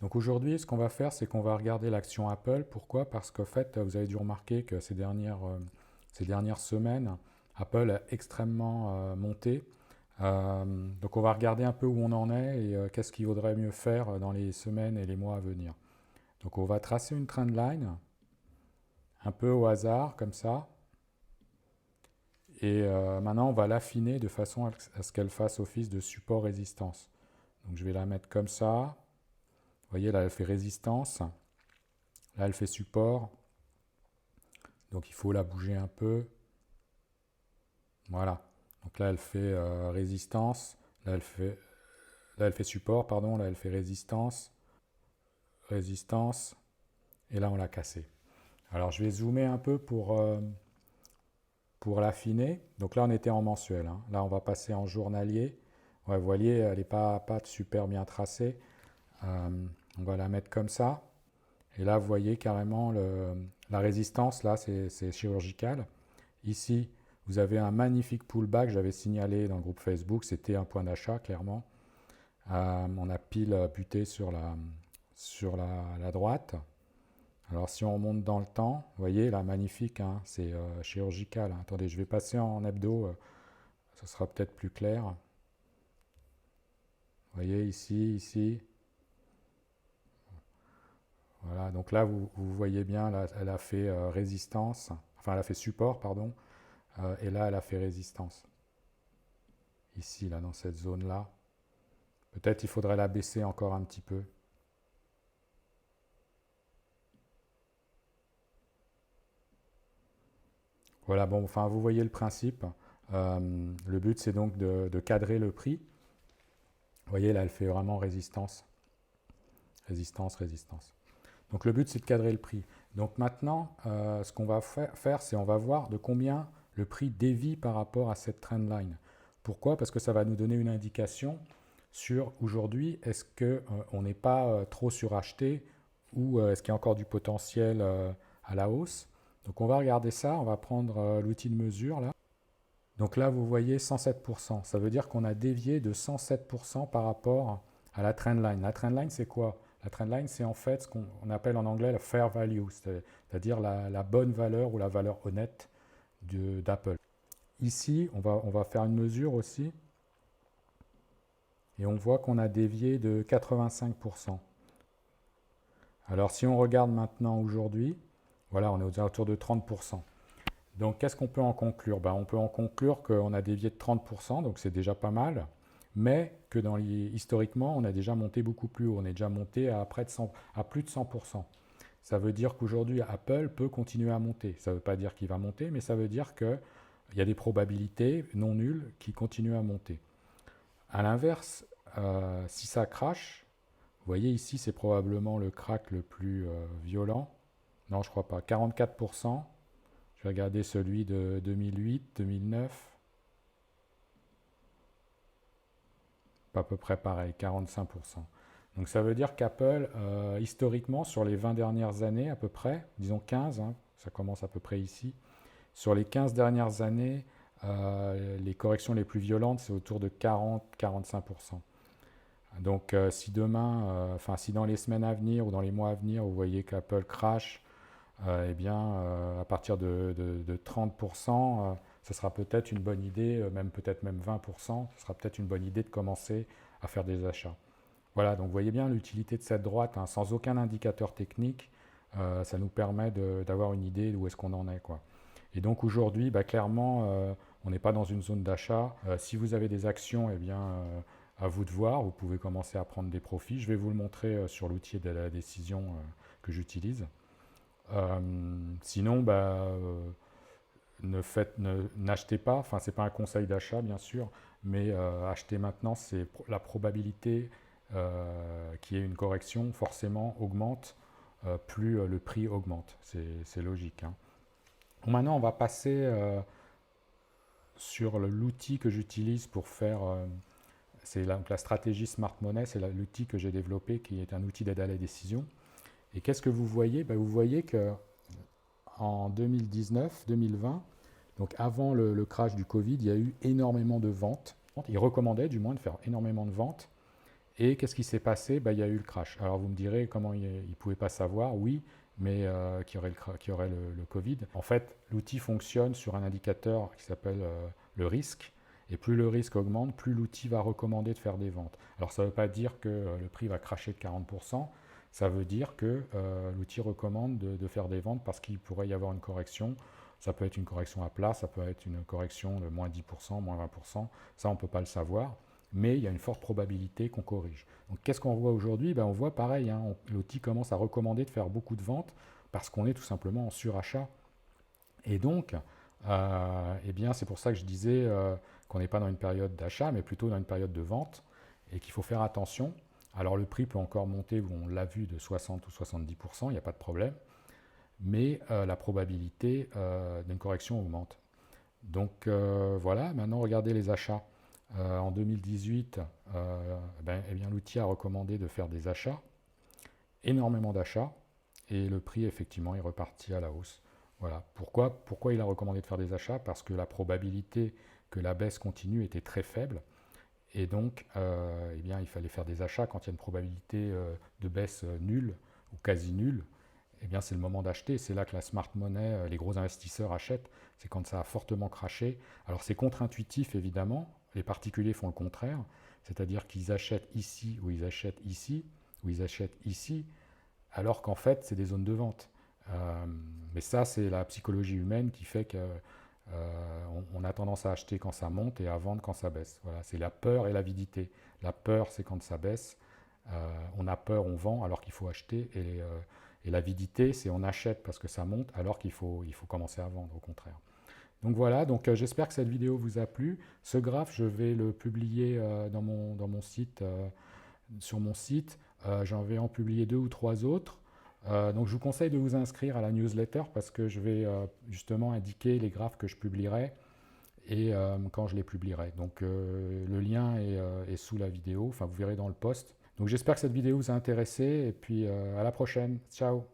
Donc aujourd'hui, ce qu'on va faire, c'est qu'on va regarder l'action Apple. Pourquoi? Parce qu'en fait, vous avez dû remarquer que ces dernières semaines, Apple a extrêmement monté. Donc on va regarder un peu où on en est et qu'est-ce qu'il vaudrait mieux faire dans les semaines et les mois à venir. Donc on va tracer une trendline, un peu au hasard, comme ça. Et maintenant, on va l'affiner de façon à ce qu'elle fasse office de support résistance. Donc je vais la mettre comme ça. Vous voyez, là, elle fait résistance. Là, elle fait support. Donc il faut la bouger un peu. Voilà. Donc là, elle fait résistance. Là, elle fait support, pardon. Là, elle fait résistance. Résistance. Et là, on l'a cassé. Alors, je vais zoomer un peu pour l'affiner. Donc là, on était en mensuel, hein. Là, on va passer en journalier. Ouais, vous voyez, elle n'est pas super bien tracée. On va la mettre comme ça. Et là, vous voyez carrément la résistance. Là, c'est chirurgical. Ici, vous avez un magnifique pullback. J'avais signalé dans le groupe Facebook. C'était un point d'achat, clairement. On a pile buté sur la droite. Alors si on remonte dans le temps, vous voyez là, magnifique, hein, c'est chirurgical, hein. Attendez, je vais passer en hebdo, ça sera peut-être plus clair. Vous voyez ici, ici. Voilà, donc là vous voyez bien, là, elle a fait résistance, enfin elle a fait support, pardon, et là elle a fait résistance. Ici, là, dans cette zone-là. Peut-être il faudrait la baisser encore un petit peu. Voilà, bon, enfin vous voyez le principe. Le but c'est donc de cadrer le prix. Vous voyez là, elle fait vraiment résistance. Résistance, résistance. Donc le but, c'est de cadrer le prix. Donc maintenant, ce qu'on va faire, c'est on va voir de combien le prix dévie par rapport à cette trendline. Pourquoi? Parce que ça va nous donner une indication sur aujourd'hui, est-ce qu'on n'est pas trop suracheté ou est-ce qu'il y a encore du potentiel à la hausse. Donc on va regarder ça, on va prendre l'outil de mesure là. Donc là, vous voyez 107%. Ça veut dire qu'on a dévié de 107% par rapport à la trendline. La trendline, c'est quoi? La trendline, c'est en fait ce qu'on appelle en anglais la fair value, c'est-à-dire la bonne valeur ou la valeur honnête d'Apple. Ici, on va faire une mesure aussi et on voit qu'on a dévié de 85%. Alors si on regarde maintenant aujourd'hui, voilà, on est aux alentours de 30%. Donc, qu'est-ce qu'on peut en conclure? Ben, on peut en conclure qu'on a dévié de 30%, donc c'est déjà pas mal, mais que historiquement, on a déjà monté beaucoup plus haut. On est déjà monté à plus de 100%. Ça veut dire qu'aujourd'hui, Apple peut continuer à monter. Ça ne veut pas dire qu'il va monter, mais ça veut dire qu'il y a des probabilités non nulles qui continuent à monter. À l'inverse, si ça crache, vous voyez ici, c'est probablement le crack le plus violent. Non, je crois pas. 44%. Je vais regarder celui de 2008, 2009. À peu près pareil, 45%. Donc ça veut dire qu'Apple, historiquement, sur les 20 dernières années à peu près, disons 15, hein, ça commence à peu près ici, sur les 15 dernières années, les corrections les plus violentes, c'est autour de 40-45%. Donc si demain, enfin si dans les semaines à venir ou dans les mois à venir, vous voyez qu'Apple crash, eh bien, à partir de 30%, ce sera peut-être une bonne idée, peut-être même 20%, ce sera peut-être une bonne idée de commencer à faire des achats. Voilà, donc vous voyez bien l'utilité de cette droite, hein, sans aucun indicateur technique, ça nous permet d'avoir une idée d'où est-ce qu'on en est, quoi. Et donc aujourd'hui, bah, clairement, on n'est pas dans une zone d'achat. Si vous avez des actions, eh bien, à vous de voir, vous pouvez commencer à prendre des profits. Je vais vous le montrer sur l'outil de la décision que j'utilise. Sinon, bah, n'achetez pas, enfin c'est pas un conseil d'achat bien sûr, mais acheter maintenant, c'est la probabilité qu'il y ait une correction forcément augmente, plus le prix augmente, c'est logique, hein. Bon, maintenant on va passer sur l'outil que j'utilise pour faire, c'est la stratégie Smart Money, c'est l'outil que j'ai développé qui est un outil d'aide à la décision. Et qu'est-ce que vous voyez? Ben, vous voyez que en 2019-2020, donc avant le crash du Covid, il y a eu énormément de ventes. Ils recommandaient du moins de faire énormément de ventes. Et qu'est-ce qui s'est passé? Il y a eu le crash. Alors vous me direz comment il ne pouvait pas savoir? Oui, mais qu'il y aurait le Covid. En fait, l'outil fonctionne sur un indicateur qui s'appelle le risque. Et plus le risque augmente, plus l'outil va recommander de faire des ventes. Alors ça ne veut pas dire que le prix va cracher de 40%, ça veut dire que l'outil recommande de faire des ventes parce qu'il pourrait y avoir une correction. Ça peut être une correction à plat, ça peut être une correction de moins 10%, moins 20%, ça on ne peut pas le savoir, mais il y a une forte probabilité qu'on corrige. Donc qu'est-ce qu'on voit aujourd'hui? On voit pareil, hein, l'outil commence à recommander de faire beaucoup de ventes parce qu'on est tout simplement en surachat. Et donc, eh bien, c'est pour ça que je disais qu'on n'est pas dans une période d'achat, mais plutôt dans une période de vente, et qu'il faut faire attention. Alors le prix peut encore monter, on l'a vu, de 60 ou 70%, il n'y a pas de problème, mais la probabilité d'une correction augmente. Donc voilà, maintenant regardez les achats. En 2018, eh bien, l'outil a recommandé de faire des achats, énormément d'achats, et le prix effectivement est reparti à la hausse. Voilà. Pourquoi il a recommandé de faire des achats? Parce que la probabilité que la baisse continue était très faible, et donc eh bien, il fallait faire des achats quand il y a une probabilité de baisse nulle ou quasi nulle. Eh bien, c'est le moment d'acheter. C'est là que la smart money, les gros investisseurs achètent. C'est quand ça a fortement craché. Alors, c'est contre-intuitif, évidemment. Les particuliers font le contraire. C'est-à-dire qu'ils achètent ici, ou ils achètent ici, ou ils achètent ici, alors qu'en fait, c'est des zones de vente. Mais ça, c'est la psychologie humaine qui fait que on a tendance à acheter quand ça monte et à vendre quand ça baisse. Voilà, c'est la peur et l'avidité. La peur, c'est quand ça baisse. On a peur, on vend alors qu'il faut acheter. Et l'avidité, c'est on achète parce que ça monte alors qu'il faut commencer à vendre, au contraire. Donc voilà, donc j'espère que cette vidéo vous a plu. Ce graphe, je vais le publier dans mon site, sur mon site. J'en vais en publier 2 ou 3 autres. Donc je vous conseille de vous inscrire à la newsletter parce que je vais justement indiquer les graphes que je publierai et quand je les publierai. Donc le lien est sous la vidéo, enfin vous verrez dans le post. Donc j'espère que cette vidéo vous a intéressé et puis à la prochaine. Ciao!